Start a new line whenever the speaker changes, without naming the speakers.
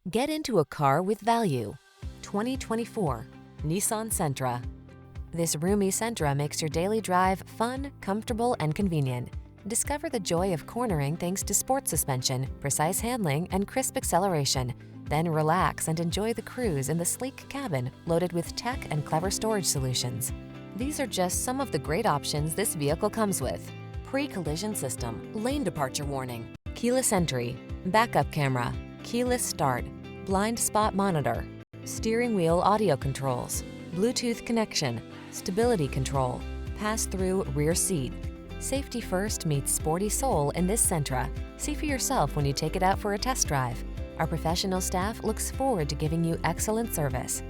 Get into a car with value. 2024 Nissan Sentra. This roomy Sentra makes your daily drive fun, comfortable, and convenient. Discover the joy of cornering thanks to sport suspension, precise handling, and crisp acceleration. Then relax and enjoy the cruise in the sleek cabin loaded with tech and clever storage solutions. These are just some of the great options this vehicle comes with: pre-collision system, lane departure warning, keyless entry, backup camera, keyless start, blind spot monitor, steering wheel audio controls, Bluetooth connection, stability control, pass-through rear seat. Safety first meets sporty soul in this Sentra. See for yourself when you take it out for a test drive. Our professional staff looks forward to giving you excellent service.